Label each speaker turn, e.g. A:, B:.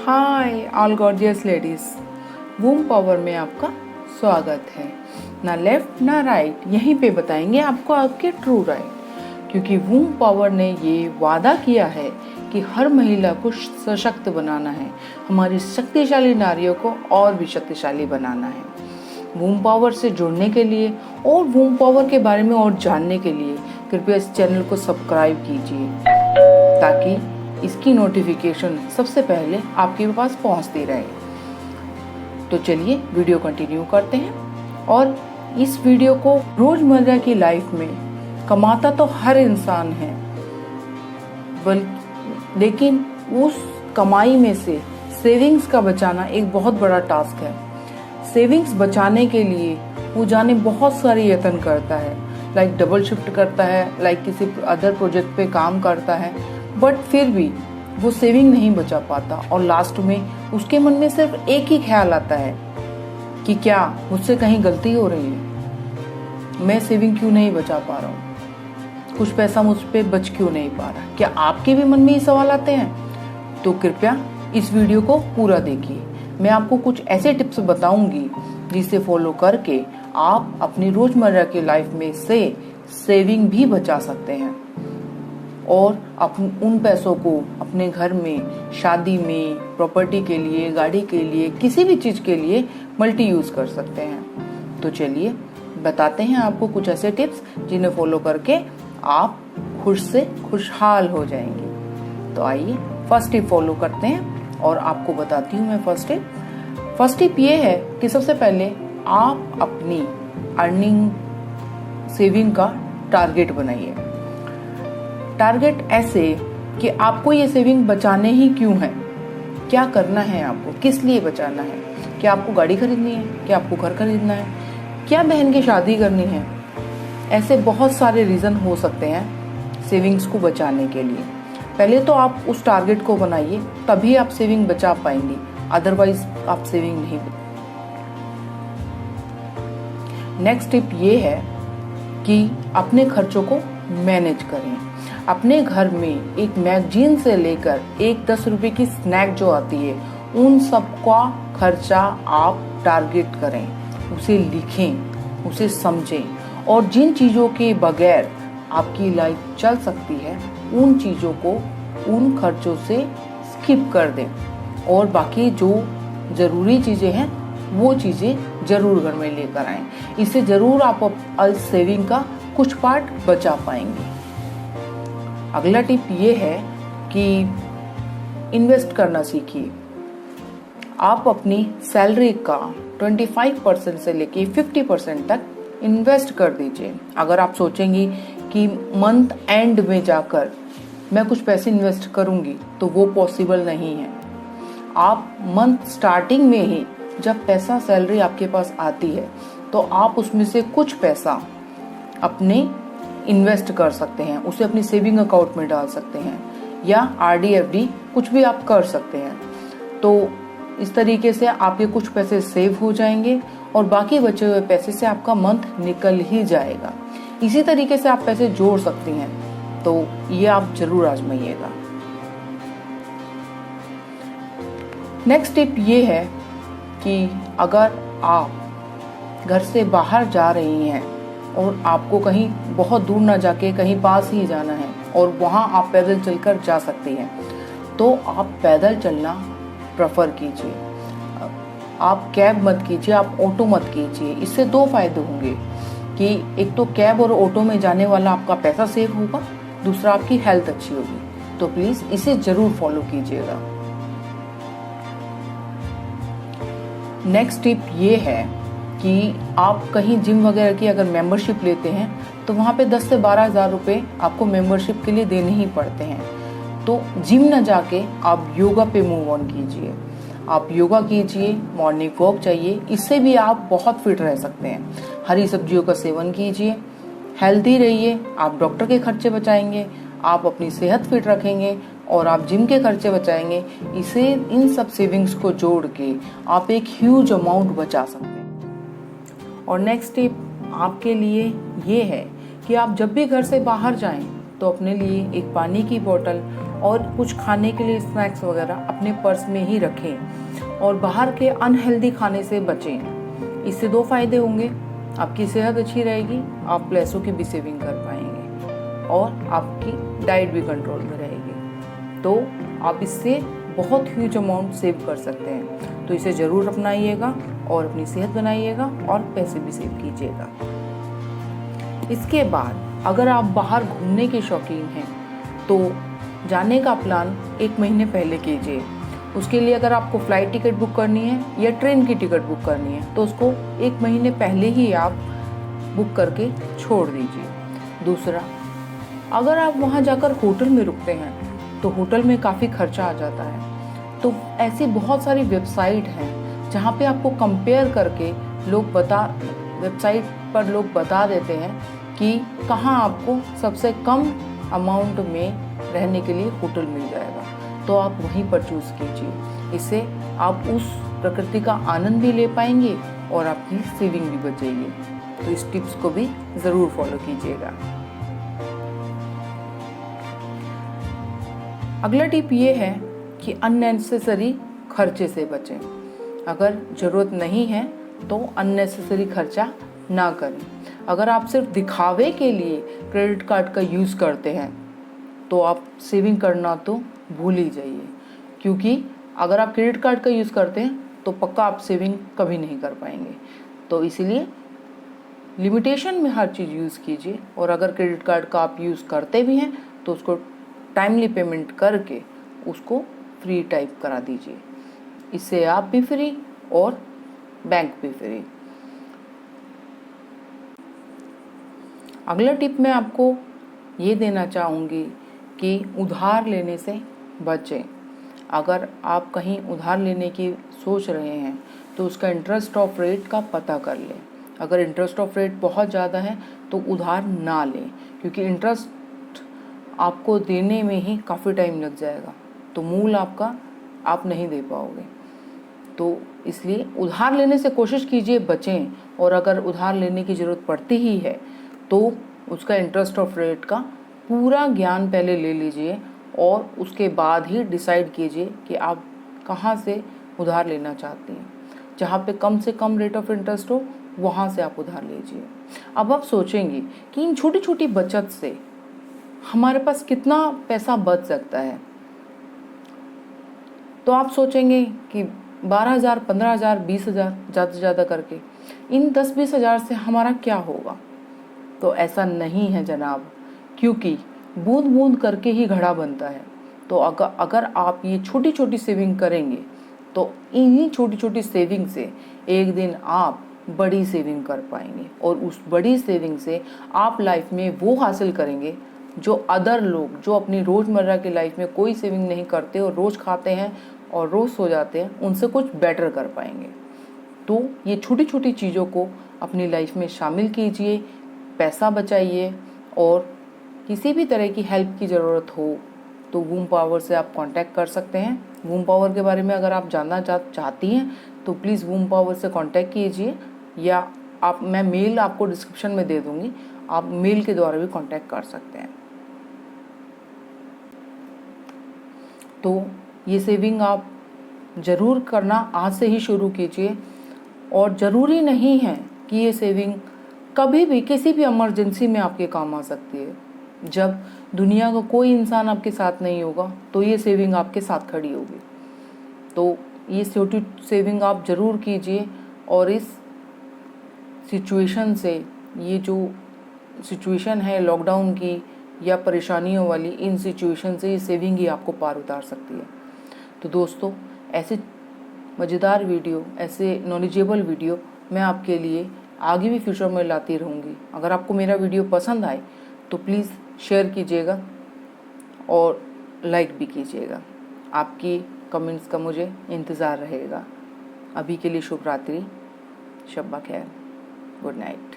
A: हाय all gorgeous ladies, Woom Power में आपका स्वागत है। ना लेफ्ट ना राइट, यहीं पे बताएंगे आपको आपके ट्रू राइट, क्योंकि वूम पावर ने ये वादा किया है कि हर महिला को सशक्त बनाना है, हमारी शक्तिशाली नारियों को और भी शक्तिशाली बनाना है। वूम पावर से जुड़ने के लिए और वूम पावर के बारे में और जानने के लिए कृपया इस चैनल को सब्सक्राइब कीजिए, ताकि इसकी नोटिफिकेशन सबसे पहले आपके पास पहुंचती रहे। तो चलिए वीडियो कंटिन्यू करते हैं। और इस वीडियो को रोजमर्रा की लाइफ में कमाता तो हर इंसान है, लेकिन उस कमाई में से सेविंग्स का बचाना एक बहुत बड़ा टास्क है। सेविंग्स बचाने के लिए वो जाने बहुत सारे यत्न करता है, लाइक डबल शिफ्ट करता है, लाइक किसी अदर प्रोजेक्ट पे काम करता है, बट फिर भी वो सेविंग नहीं बचा पाता। और लास्ट में उसके मन में सिर्फ एक ही ख्याल आता है कि क्या मुझसे कहीं गलती हो रही है, मैं सेविंग क्यों नहीं बचा पा रहा हूँ, कुछ पैसा मुझ पे बच क्यों नहीं पा रहा। क्या आपके भी मन में ये सवाल आते हैं? तो कृपया इस वीडियो को पूरा देखिए। मैं आपको कुछ ऐसे टिप्स बताऊंगी जिसे फॉलो करके आप अपनी रोजमर्रा की लाइफ में से सेविंग भी बचा सकते हैं और उन पैसों को अपने घर में, शादी में, प्रॉपर्टी के लिए, गाड़ी के लिए, किसी भी चीज के लिए मल्टी यूज कर सकते हैं। तो चलिए बताते हैं आपको कुछ ऐसे टिप्स जिन्हें फॉलो करके आप खुश से खुशहाल हो जाएंगे। तो आइए फर्स्ट टिप फॉलो करते हैं और आपको बताती हूँ मैं फर्स्ट टिप ये है कि सबसे पहले आप अपनी अर्निंग सेविंग का टारगेट बनाइए। टारगेट ऐसे कि आपको ये सेविंग बचाने ही क्यों है, क्या करना है आपको, किस लिए बचाना है। क्या आपको गाड़ी खरीदनी है, क्या आपको घर खरीदना है, क्या बहन की शादी करनी है। ऐसे बहुत सारे रीजन हो सकते हैं सेविंग्स को बचाने के लिए। पहले तो आप उस टारगेट को बनाइए, तभी आप सेविंग बचा पाएंगे, अदरवाइज आप सेविंग नहीं। नेक्स्ट टिप ये है कि अपने खर्चों को मैनेज करें। अपने घर में एक मैगजीन से लेकर एक 10 रुपए की स्नैक जो आती है, उन सबका खर्चा आप टारगेट करें, उसे लिखें, उसे समझें और जिन चीज़ों के बगैर आपकी लाइफ चल सकती है उन चीज़ों को, उन खर्चों से स्किप कर दें और बाकी जो ज़रूरी चीज़ें हैं वो चीज़ें ज़रूर घर में लेकर आएं। इससे ज़रूर आप सेविंग का कुछ पार्ट बचा पाएंगे। अगला टिप ये है कि इन्वेस्ट करना सीखिए। आप अपनी सैलरी का 25% से लेके 50% तक इन्वेस्ट कर दीजिए। अगर आप सोचेंगी कि मंथ एंड में जाकर मैं कुछ पैसे इन्वेस्ट करूंगी, तो वो पॉसिबल नहीं है। आप मंथ स्टार्टिंग में ही जब पैसा सैलरी आपके पास आती है तो आप उसमें से कुछ पैसा अपने इन्वेस्ट कर सकते हैं, उसे अपनी सेविंग अकाउंट में डाल सकते हैं या आरडी एफडी कुछ भी आप कर सकते हैं। तो इस तरीके से आपके कुछ पैसे सेव हो जाएंगे और बाकी बचे हुए पैसे से आपका मंथ निकल ही जाएगा। इसी तरीके से आप पैसे जोड़ सकती हैं, तो ये आप जरूर आजमाइएगा। नेक्स्ट टिप ये है कि अगर आप घर से बाहर जा रही हैं और आपको कहीं बहुत दूर ना जाके कहीं पास ही जाना है और वहाँ आप पैदल चलकर जा सकती हैं, तो आप पैदल चलना प्रेफर कीजिए। आप कैब मत कीजिए, आप ऑटो मत कीजिए। इससे दो फायदे होंगे कि एक तो कैब और ऑटो में जाने वाला आपका पैसा सेव होगा, दूसरा आपकी हेल्थ अच्छी होगी। तो प्लीज इसे जरूर फॉलो कीजिएगा। नेक्स्ट टिप ये है कि आप कहीं जिम वगैरह की अगर मेंबरशिप लेते हैं तो वहाँ पे 10 से 12 हज़ार रुपये आपको मेंबरशिप के लिए देने ही पड़ते हैं। तो जिम न जाके आप योगा पे मूव ऑन कीजिए। आप योगा कीजिए, मॉर्निंग वॉक चाहिए, इससे भी आप बहुत फिट रह सकते हैं। हरी सब्जियों का सेवन कीजिए, हेल्दी रहिए, आप डॉक्टर के खर्चे बचाएंगे, आप अपनी सेहत फिट रखेंगे और आप जिम के खर्चे बचाएंगे। इसे इन सब सेविंग्स को जोड़ के आप एक ह्यूज अमाउंट बचा सकते हैं। और नेक्स्ट टिप आपके लिए ये है कि आप जब भी घर से बाहर जाएं तो अपने लिए एक पानी की बोतल और कुछ खाने के लिए स्नैक्स वगैरह अपने पर्स में ही रखें और बाहर के अनहेल्दी खाने से बचें। इससे 2 फायदे होंगे, आपकी सेहत अच्छी रहेगी, आप पैसों की भी सेविंग कर पाएंगे और आपकी डाइट भी कंट्रोल में रहेगी। तो आप इससे बहुत ह्यूज अमाउंट सेव कर सकते हैं। तो इसे ज़रूर अपनाइएगा और अपनी सेहत बनाइएगा और पैसे भी सेव कीजिएगा। इसके बाद अगर आप बाहर घूमने के शौकीन हैं तो जाने का प्लान 1 महीने पहले कीजिए। उसके लिए अगर आपको फ़्लाइट टिकट बुक करनी है या ट्रेन की टिकट बुक करनी है तो उसको 1 महीने पहले ही आप बुक करके छोड़ दीजिए। दूसरा, अगर आप वहाँ जाकर होटल में रुकते हैं तो होटल में काफ़ी खर्चा आ जाता है। तो ऐसी बहुत सारी वेबसाइट हैं जहाँ पे आपको कंपेयर करके वेबसाइट पर लोग बता देते हैं कि कहाँ आपको सबसे कम अमाउंट में रहने के लिए होटल मिल जाएगा, तो आप वहीं पर चूज़ कीजिए। इससे आप उस प्रकृति का आनंद भी ले पाएंगे और आपकी सेविंग भी बचेगी। तो इस टिप्स को भी ज़रूर फॉलो कीजिएगा। अगला टिप ये है कि अननेसेसरी खर्चे से बचें। अगर ज़रूरत नहीं है तो अननेसेसरी खर्चा ना करें। अगर आप सिर्फ दिखावे के लिए क्रेडिट कार्ड का यूज़ करते हैं तो आप सेविंग करना तो भूल ही जाइए, क्योंकि अगर आप क्रेडिट कार्ड का यूज़ करते हैं तो पक्का आप सेविंग कभी नहीं कर पाएंगे। तो इसीलिए लिमिटेशन में हर चीज़ यूज़ कीजिए और अगर क्रेडिट कार्ड का आप यूज़ करते भी हैं तो उसको टाइमली पेमेंट करके उसको फ्री टाइप करा दीजिए। इससे आप भी फ्री और बैंक भी फ्री। अगला टिप मैं आपको ये देना चाहूँगी कि उधार लेने से बचें। अगर आप कहीं उधार लेने की सोच रहे हैं तो उसका इंटरेस्ट ऑफ रेट का पता कर लें। अगर इंटरेस्ट ऑफ रेट बहुत ज़्यादा है तो उधार ना लें, क्योंकि इंटरेस्ट आपको देने में ही काफ़ी टाइम लग जाएगा, तो मूल आपका आप नहीं दे पाओगे। तो इसलिए उधार लेने से कोशिश कीजिए बचें, और अगर उधार लेने की ज़रूरत पड़ती ही है तो उसका इंटरेस्ट ऑफ रेट का पूरा ज्ञान पहले ले लीजिए और उसके बाद ही डिसाइड कीजिए कि आप कहाँ से उधार लेना चाहती हैं। जहाँ पे कम से कम रेट ऑफ इंटरेस्ट हो वहाँ से आप उधार लीजिए। अब आप सोचेंगे कि इन छोटी छोटी बचत से हमारे पास कितना पैसा बच सकता है, तो आप सोचेंगे कि 12,000, 15,000, 20,000 ज़्यादा से ज़्यादा करके इन 10-20 हज़ार से हमारा क्या होगा। तो ऐसा नहीं है जनाब, क्योंकि बूंद बूंद करके ही घड़ा बनता है। तो अगर आप ये छोटी छोटी सेविंग करेंगे तो इन्हीं छोटी छोटी सेविंग से एक दिन आप बड़ी सेविंग कर पाएंगे, और उस बड़ी सेविंग से आप लाइफ में वो हासिल करेंगे जो अदर लोग जो अपनी रोज़मर्रा की लाइफ में कोई सेविंग नहीं करते और रोज़ खाते हैं और रोज़ सो जाते हैं, उनसे कुछ बेटर कर पाएंगे। तो ये छोटी छोटी चीज़ों को अपनी लाइफ में शामिल कीजिए, पैसा बचाइए, और किसी भी तरह की हेल्प की ज़रूरत हो तो वूम पावर से आप कांटेक्ट कर सकते हैं। वूम पावर के बारे में अगर आप जानना चाहती हैं तो प्लीज़ वूम पावर से कांटेक्ट कीजिए, या मैं मेल आपको डिस्क्रिप्शन में दे दूँगी, आप मेल के द्वारा भी कांटेक्ट कर सकते हैं। तो ये सेविंग आप ज़रूर करना आज से ही शुरू कीजिए, और ज़रूरी नहीं है कि ये सेविंग कभी भी किसी भी इमरजेंसी में आपके काम आ सकती है। जब दुनिया का कोई इंसान आपके साथ नहीं होगा तो ये सेविंग आपके साथ खड़ी होगी। तो ये छोटी सेविंग आप ज़रूर कीजिए, और इस सिचुएशन से, ये जो सिचुएशन है लॉकडाउन की या परेशानियों वाली, इन सिचुएशन से ये सेविंग ही आपको पार उतार सकती है। तो दोस्तों, ऐसे मज़ेदार वीडियो, ऐसे नॉलेजेबल वीडियो मैं आपके लिए आगे भी फ्यूचर में लाती रहूँगी। अगर आपको मेरा वीडियो पसंद आए तो प्लीज़ शेयर कीजिएगा और लाइक भी कीजिएगा। आपकी कमेंट्स का मुझे इंतज़ार रहेगा। अभी के लिए शुभ रात्रि, शब्बा खैर, गुड नाइट।